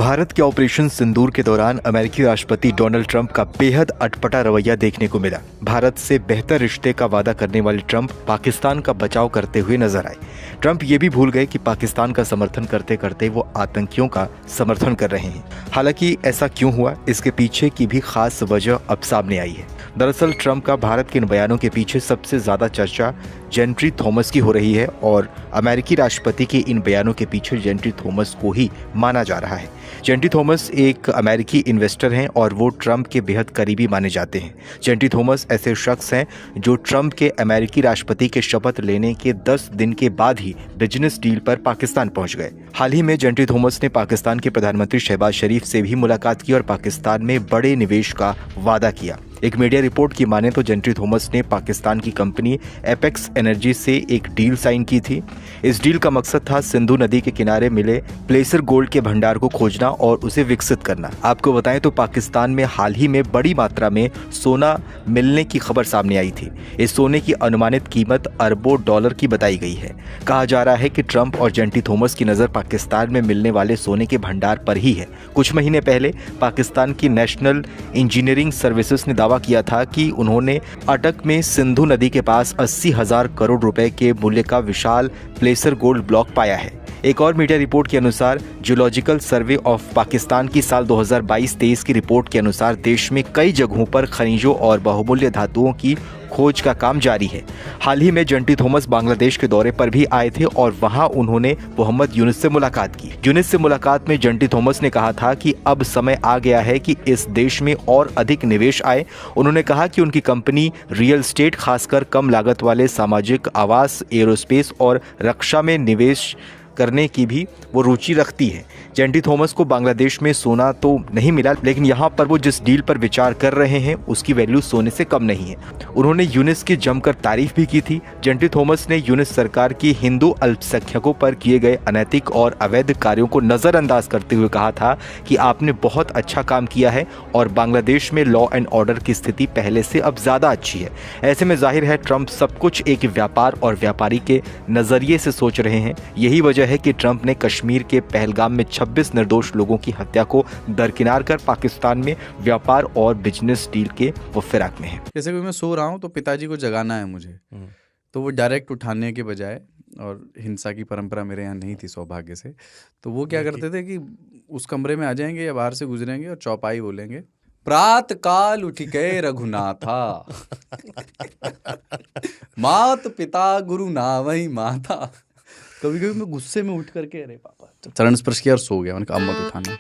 भारत के ऑपरेशन सिंदूर के दौरान अमेरिकी राष्ट्रपति डोनाल्ड ट्रंप का बेहद अटपटा रवैया देखने को मिला। भारत से बेहतर रिश्ते का वादा करने वाले ट्रंप पाकिस्तान का बचाव करते हुए नजर आए। ट्रंप ये भी भूल गए कि पाकिस्तान का समर्थन करते करते वो आतंकियों का समर्थन कर रहे हैं। हालांकि ऐसा क्यों हुआ, इसके पीछे की भी खास वजह अब सामने आई है। दरअसल ट्रंप का भारत के इन बयानों के पीछे सबसे ज्यादा चर्चा जेंट्री थॉमस की हो रही है और अमेरिकी राष्ट्रपति के इन बयानों के पीछे जेंट्री थॉमस को ही माना जा रहा है। जेंट्री थॉमस एक अमेरिकी इन्वेस्टर हैं और वो ट्रंप के बेहद करीबी माने जाते हैं। जेंट्री थॉमस ऐसे शख्स हैं जो ट्रंप के अमेरिकी राष्ट्रपति के शपथ लेने के 10 दिन के बाद ही बिजनेस डील पर पाकिस्तान पहुंच गए। हाल ही में जेंट्री थॉमस ने पाकिस्तान के प्रधानमंत्री शहबाज शरीफ से भी मुलाकात की और पाकिस्तान में बड़े निवेश का वादा किया। एक मीडिया रिपोर्ट की माने तो जेंट्री थॉमस ने पाकिस्तान की कंपनी एपेक्स एनर्जी से एक डील साइन की थी। इस डील का मकसद था सिंधु नदी के किनारे मिले प्लेसर गोल्ड के भंडार को खोजना और उसे विकसित करना। आपको बताएं तो पाकिस्तान में हाल ही में बड़ी मात्रा में सोना मिलने की खबर सामने आई थी। इस सोने की अनुमानित कीमत अरबों डॉलर की बताई गई है। कहा जा रहा है कि ट्रंप और जेंट्री थॉमस की नजर पाकिस्तान में मिलने वाले सोने के भंडार पर ही है। कुछ महीने पहले पाकिस्तान की नेशनल इंजीनियरिंग सर्विसेज ने दावा किया था कि उन्होंने अटक में सिंधु नदी के पास 80,000 करोड़ रुपए के मूल्य का विशाल प्लेसर गोल्ड ब्लॉक पाया है। एक और मीडिया रिपोर्ट के अनुसार जियोलॉजिकल सर्वे ऑफ पाकिस्तान की साल 2022-23 की रिपोर्ट के अनुसार देश में कई जगहों पर खनिजों और बहुमूल्य धातुओं की खोज का काम जारी है। हाल ही में जेंट्री थॉमस बांग्लादेश के दौरे पर भी आए थे और वहां उन्होंने मोहम्मद यूनुस से मुलाकात की। यूनुस से मुलाकात में जेंट्री थॉमस ने कहा था कि अब समय आ गया है कि इस देश में और अधिक निवेश आए। उन्होंने कहा कि उनकी कंपनी रियल एस्टेट, खासकर कम लागत वाले सामाजिक आवास, एरोस्पेस और रक्षा में निवेश करने की भी वो रुचि रखती है। जेंट्री थॉमस को बांग्लादेश में सोना तो नहीं मिला, लेकिन यहाँ पर वो जिस डील पर विचार कर रहे हैं उसकी वैल्यू सोने से कम नहीं है। उन्होंने यूनुस की जमकर तारीफ भी की थी। जेंट्री थॉमस ने यूनुस सरकार की हिंदू अल्पसंख्यकों पर किए गए अनैतिक और अवैध कार्यों को नजरअंदाज करते हुए कहा था कि आपने बहुत अच्छा काम किया है और बांग्लादेश में लॉ एंड ऑर्डर की स्थिति पहले से अब ज्यादा अच्छी है। ऐसे में जाहिर है ट्रंप सब कुछ एक व्यापार और व्यापारी के नजरिए से सोच रहे हैं। यही वजह है कि ट्रंप ने कश्मीर के पहलगाम में 26 निर्दोष लोगों की हत्या को दरकिनार कर पाकिस्तान में व्यापार और बिजनेस डील के वो फिराक में है। जैसे कि मैं सो रहा हूं तो पिताजी को जगाना है मुझे, तो वो डायरेक्ट उठाने के बजाय, और हिंसा की परंपरा मेरे यहाँ नहीं थी सौभाग्य से, तो वो क्या करते थे कि उस कमरे में आ जाएंगे या बाहर से गुजरेंगे और चौपाई बोलेंगे, प्रात काल उठ के रघुनाथा मात पिता गुरु नावही माता। कभी कभी मैं गुस्से में उठ करके अरे पापा चरण स्पर्श किया और सो गया। मैंने कहा अब मत उठाना।